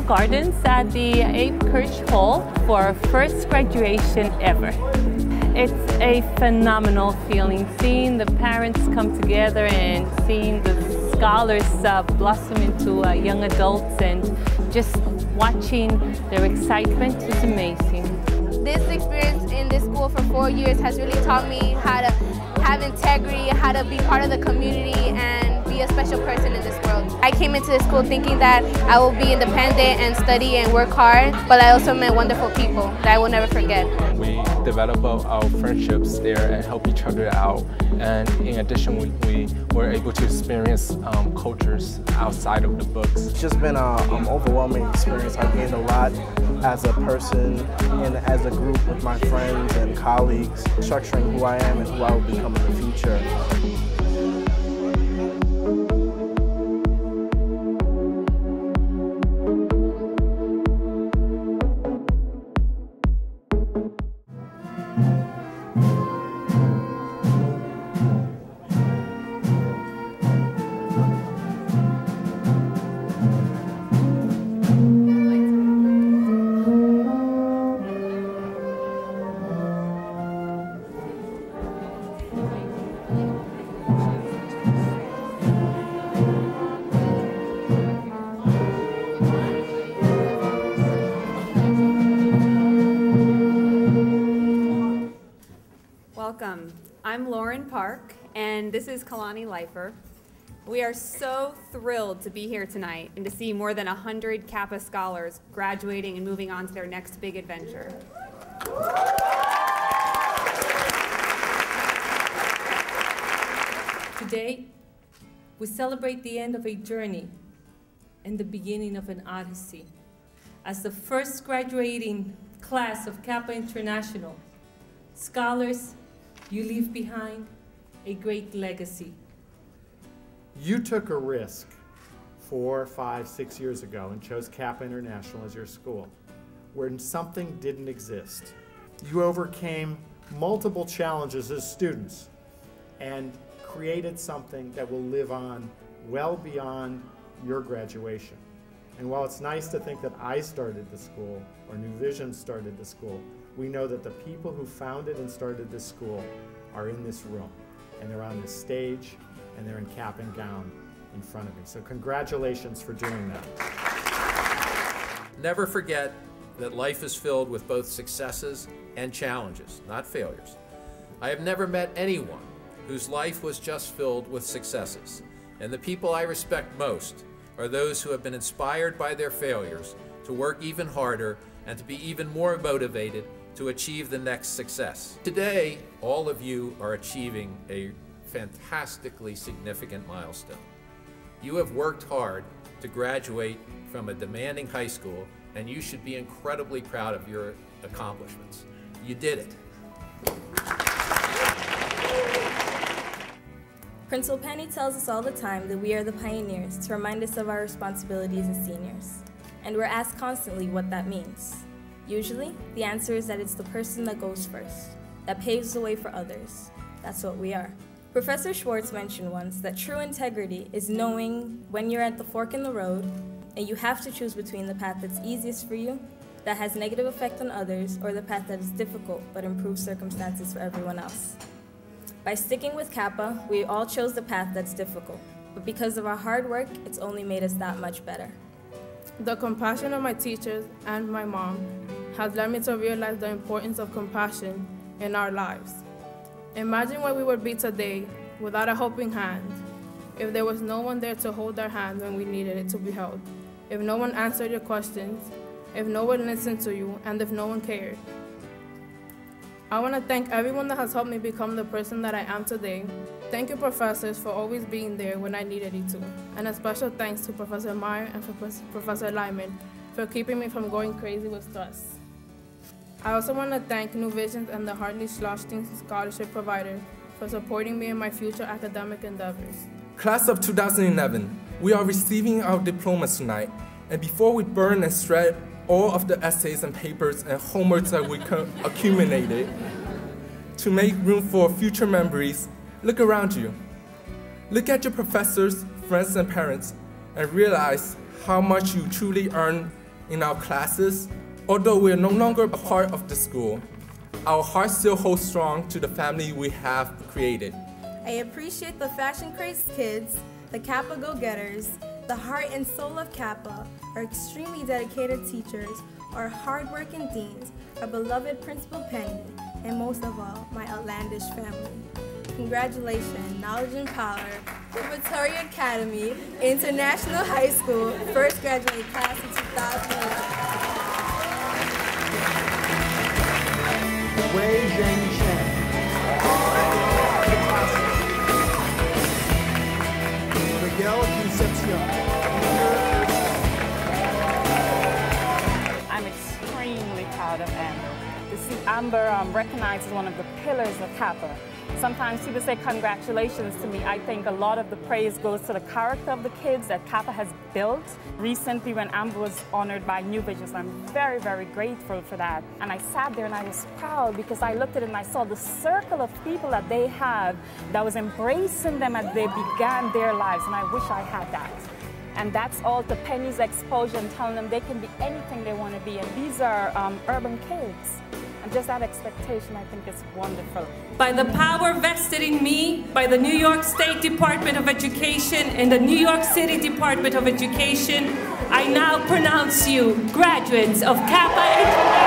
Gardens at the Abe Kirsch Hall for our first graduation ever. It's a phenomenal feeling seeing the parents come together and seeing the scholars blossom into young adults, and just watching their excitement is amazing. This experience in this school for 4 years has really taught me how to have integrity, how to be part of the community, and be a special person in this world. I came into this school thinking that I will be independent and study and work hard, but I also met wonderful people that I will never forget. We develop our friendships there and help each other out, and in addition we were able to experience cultures outside of the books. It's just been an overwhelming experience. I gained a lot as a person and as a group with my friends and colleagues, structuring who I am and who I will become in the future. Welcome. I'm Lauren Park, and this is Kalani Leifer. We are so thrilled to be here tonight and to see more than 100 Kappa scholars graduating and moving on to their next big adventure. Today, we celebrate the end of a journey and the beginning of an odyssey. As the first graduating class of Kappa International, scholars, you leave behind a great legacy. You took a risk 4, 5, 6 years ago and chose Kappa International as your school, where something didn't exist. You overcame multiple challenges as students and created something that will live on well beyond your graduation. And while it's nice to think that I started the school or New Vision started the school, we know that the people who founded and started this school are in this room, and they're on this stage, and they're in cap and gown in front of me. So congratulations for doing that. Never forget that life is filled with both successes and challenges, not failures. I have never met anyone whose life was just filled with successes, and the people I respect most are those who have been inspired by their failures to work even harder and to be even more motivated to achieve the next success. Today, all of you are achieving a fantastically significant milestone. You have worked hard to graduate from a demanding high school, and you should be incredibly proud of your accomplishments. You did it. Principal Penny tells us all the time that we are the pioneers to remind us of our responsibilities as seniors. And we're asked constantly what that means. Usually, the answer is that it's the person that goes first, that paves the way for others. That's what we are. Professor Schwartz mentioned once that true integrity is knowing when you're at the fork in the road and you have to choose between the path that's easiest for you, that has negative effect on others, or the path that is difficult but improves circumstances for everyone else. By sticking with Kappa, we all chose the path that's difficult, but because of our hard work, it's only made us that much better. The compassion of my teachers and my mom has led me to realize the importance of compassion in our lives. Imagine where we would be today without a helping hand, if there was no one there to hold our hand when we needed it to be held, if no one answered your questions, if no one listened to you, and if no one cared. I want to thank everyone that has helped me become the person that I am today. Thank you, professors, for always being there when I needed you to. And a special thanks to Professor Meyer and for Professor Lyman for keeping me from going crazy with stress. I also want to thank New Visions and the Hartley Schlossstein Scholarship Provider for supporting me in my future academic endeavors. Class of 2011, we are receiving our diplomas tonight, and before we burn and shred all of the essays and papers and homeworks that we accumulated, to make room for future memories, look around you. Look at your professors, friends, and parents, and realize how much you truly earned in our classes, although we are no longer a part of the school, our hearts still hold strong to the family we have created. I appreciate the fashion crazed kids, the Kappa go-getters, the heart and soul of Kappa, our extremely dedicated teachers, our hard-working deans, our beloved Principal Penny, and most of all, my outlandish family. Congratulations, Knowledge and Power, Preparatory Academy, International High School, first graduate class of 2011. Wei Zheng Chen. Miguel Concepcion. I'm extremely proud of Amber. To see Amber recognized as one of the pillars of Kappa. Sometimes people say congratulations to me. I think a lot of the praise goes to the character of the kids that Kappa has built. Recently when Amber was honored by New Visions, I'm very, very grateful for that. And I sat there and I was proud because I looked at it and I saw the circle of people that they have that was embracing them as they began their lives, and I wish I had that. And that's all to Penny's exposure and telling them they can be anything they want to be. And these are urban kids. And just that expectation, I think, is wonderful. By the power vested in me by the New York State Department of Education and the New York City Department of Education, I now pronounce you graduates of Kappa International.